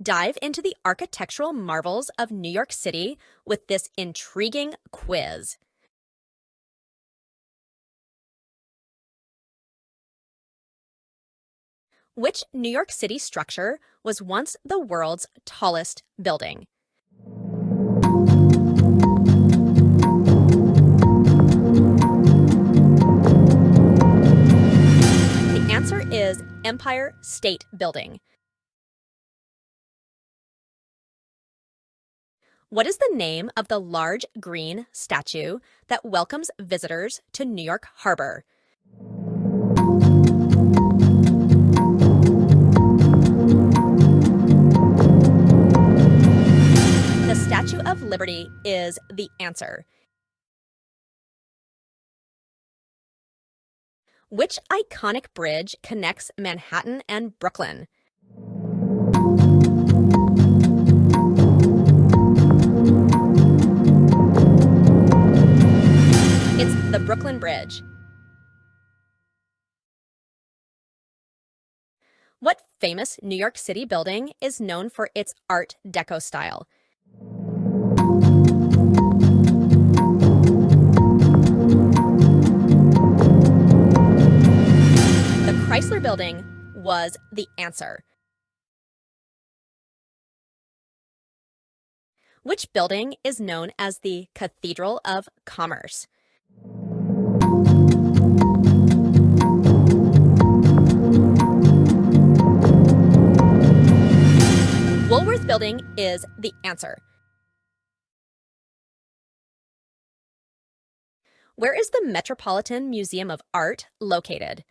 Dive into the architectural marvels of New York City with this intriguing quiz. Which New York City structure was once the world's tallest building? The answer is Empire State Building. What is the name of the large green statue that welcomes visitors to New York Harbor? The Statue of Liberty is the answer. Which iconic bridge connects Manhattan and Brooklyn? It's the Brooklyn Bridge. What famous New York City building is known for its Art Deco style? The Chrysler Building was the answer. Which building is known as the Cathedral of Commerce? Woolworth Building is the answer. Where is the Metropolitan Museum of Art located?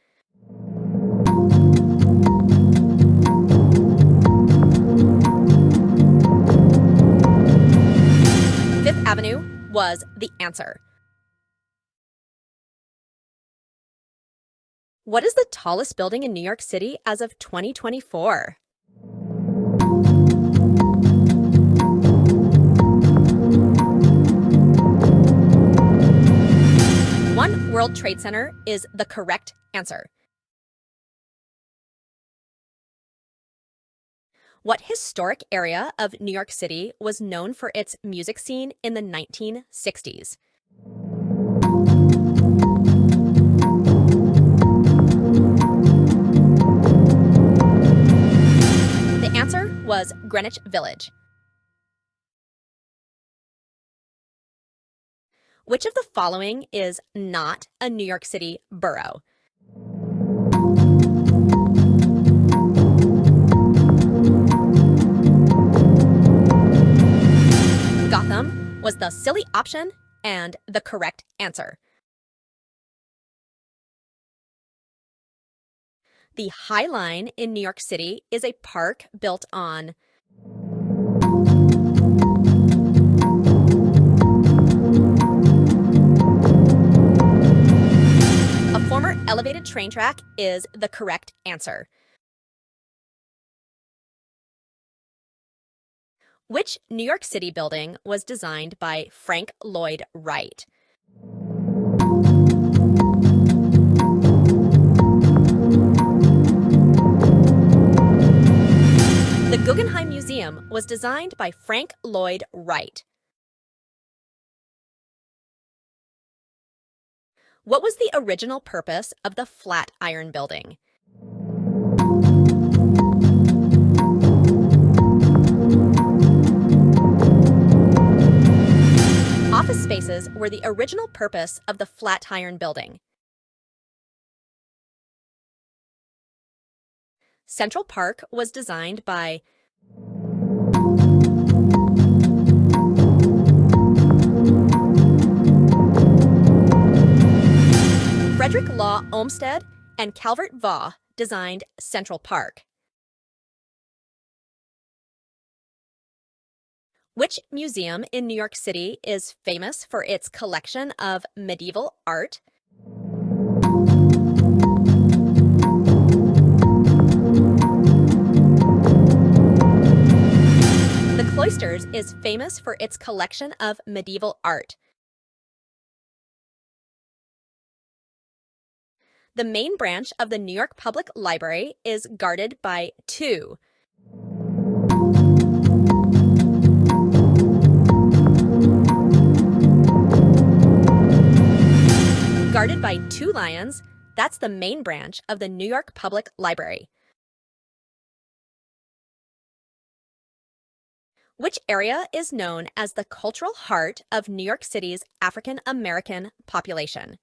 Fifth Avenue was the answer. What is the tallest building in New York City as of 2024? One World Trade Center is the correct answer. What historic area of New York City was known for its music scene in the 1960s? The answer was Greenwich Village. Which of the following is not a New York City borough? Gotham was the silly option and the correct answer. The High Line in New York City is a park built on a former elevated train track is the correct answer. Which New York City building was designed by Frank Lloyd Wright? The Guggenheim Museum was designed by Frank Lloyd Wright. What was the original purpose of the Flatiron Building? Office spaces were the original purpose of the Flatiron Building. Central Park was designed by Frederick Law Olmsted and Calvert Vaux designed Central Park. Which museum in New York City is famous for its collection of medieval art? The Cloisters is famous for its collection of medieval art. The main branch of the New York Public Library is guarded by two Guarded by 2 lions, that's the main branch of the New York Public Library. Which area is known as the cultural heart of New York City's African American population?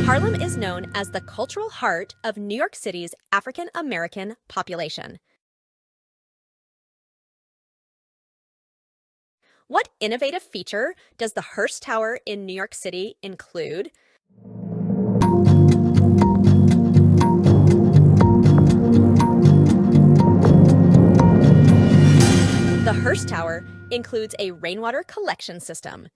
Harlem is known as the cultural heart of New York City's African American population. What innovative feature does the Hearst Tower in New York City include? The Hearst Tower includes a rainwater collection system.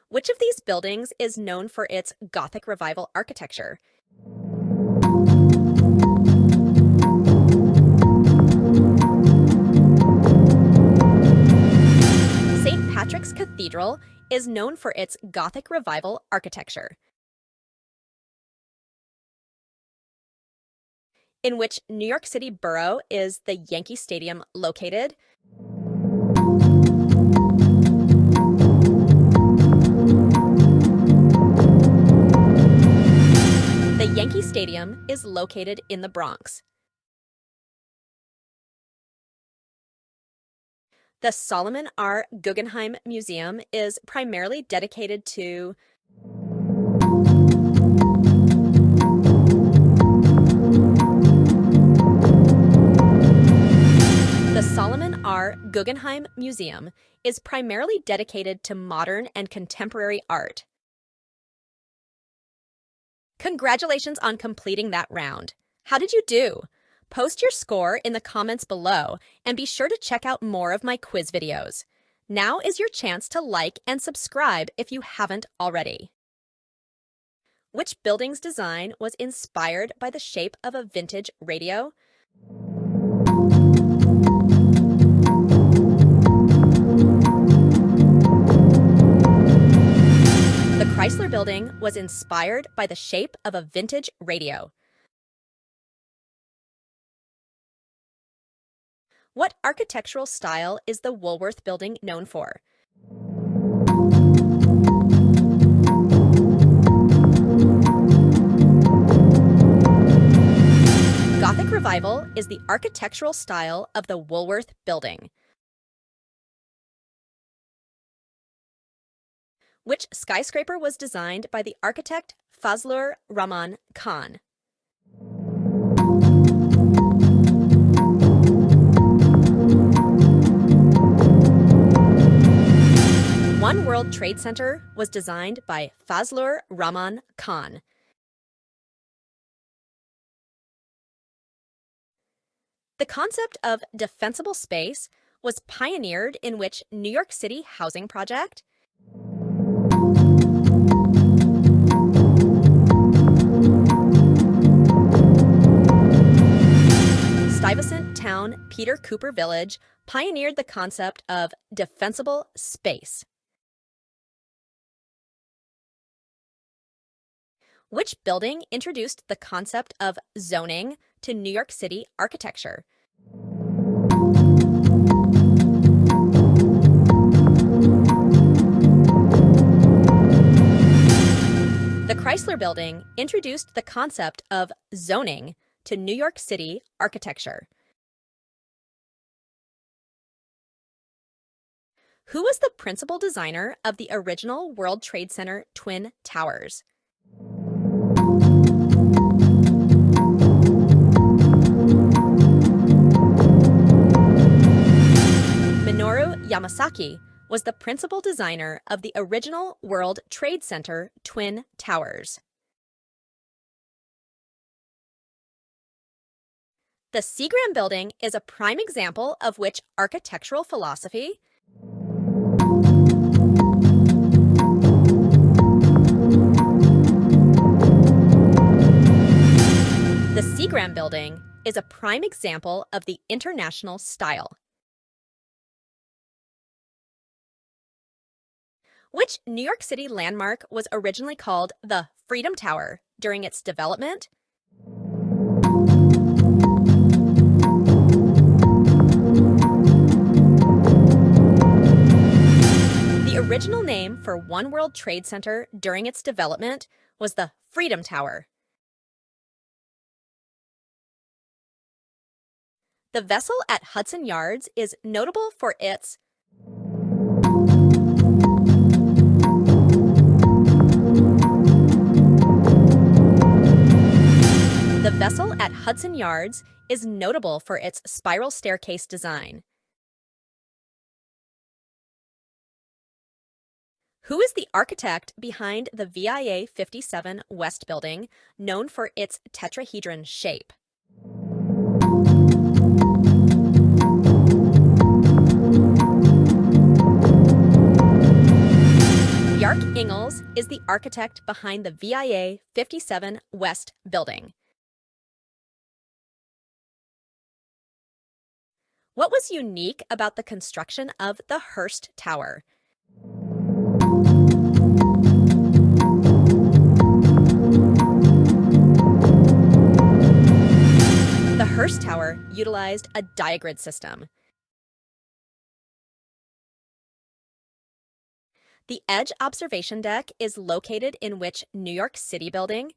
Which of these buildings is known for its Gothic Revival architecture? St. Patrick's Cathedral is known for its Gothic Revival architecture. In which New York City borough is the Yankee Stadium located? The Yankee Stadium is located in the Bronx. The Solomon R. Guggenheim Museum is primarily dedicated to The Solomon R. Guggenheim Museum is primarily dedicated to modern and contemporary art. Congratulations on completing that round. How did you do? Post your score in the comments below and be sure to check out more of my quiz videos. Now is your chance to like and subscribe if you haven't already. Which building's design was inspired by the shape of a vintage radio? The Chrysler Building was inspired by the shape of a vintage radio. What architectural style is the Woolworth Building known for? Gothic Revival is the architectural style of the Woolworth Building. Which skyscraper was designed by the architect Fazlur Rahman Khan? One World Trade Center was designed by Fazlur Rahman Khan. The concept of defensible space was pioneered in which New York City housing project? Stuyvesant Town Peter Cooper Village pioneered the concept of defensible space. Which building introduced the concept of zoning to New York City architecture? The Chrysler Building introduced the concept of zoning to New York City architecture. Who was the principal designer of the original World Trade Center Twin Towers? Minoru Yamasaki was the principal designer of the original World Trade Center Twin Towers. The Seagram Building is a prime example of which architectural philosophy? The Seagram Building is a prime example of the international style. Which New York City landmark was originally called the Freedom Tower during its development? original name for One World Trade Center during its development was the Freedom Tower. The vessel at Hudson Yards is notable for its The vessel at Hudson Yards is notable for its spiral staircase design. Who is the architect behind the VIA 57 West Building, known for its tetrahedron shape? Bjarke Ingels is the architect behind the VIA 57 West Building. What was unique about the construction of the Hearst Tower? The Hearst Tower utilized a diagrid system. The Edge Observation Deck is located in which New York City building?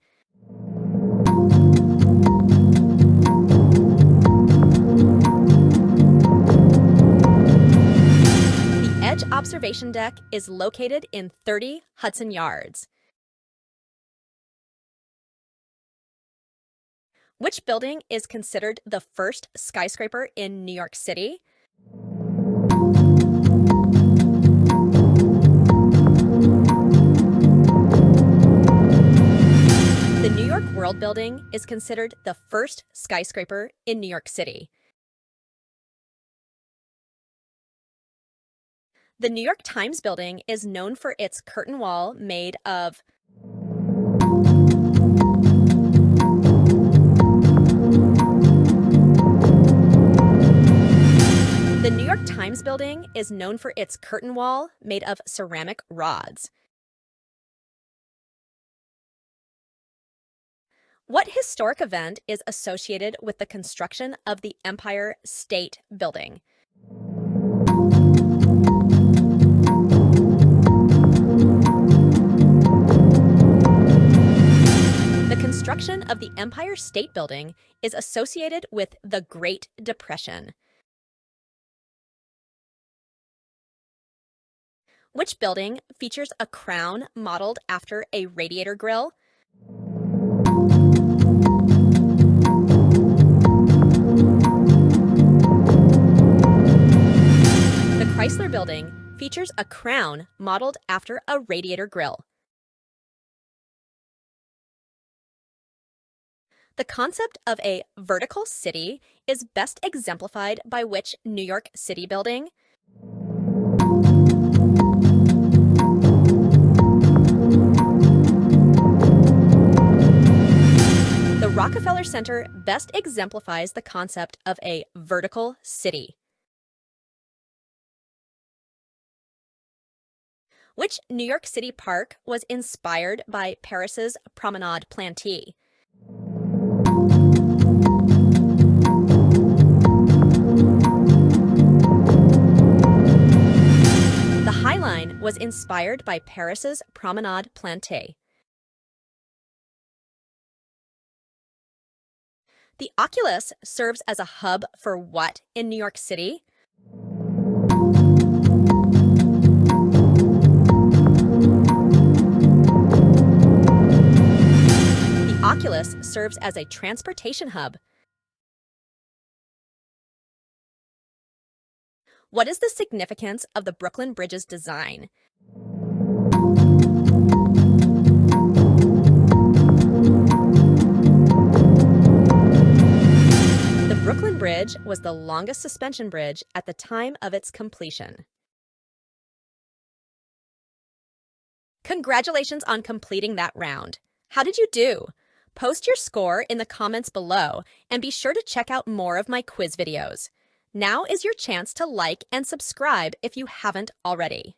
The Edge Observation Deck is located in 30 Hudson Yards. Which building is considered the first skyscraper in New York City? The New York World Building is considered the first skyscraper in New York City. The New York Times Building is known for its curtain wall made of The New York Times Building is known for its curtain wall made of ceramic rods. What historic event is associated with the construction of the Empire State Building? The construction of the Empire State Building is associated with the Great Depression. Which building features a crown modeled after a radiator grille? The Chrysler Building features a crown modeled after a radiator grille. The concept of a vertical city is best exemplified by which New York City building? The Rockefeller Center best exemplifies the concept of a vertical city. Which New York City park was inspired by Paris's Promenade Plantee? The High Line was inspired by Paris's Promenade Plantee. The Oculus serves as a hub for what in New York City? The Oculus serves as a transportation hub. What is the significance of the Brooklyn Bridge's design? The Brooklyn Bridge was the longest suspension bridge at the time of its completion. Congratulations on completing that round. How did you do? Post your score in the comments below and be sure to check out more of my quiz videos. Now is your chance to like and subscribe if you haven't already.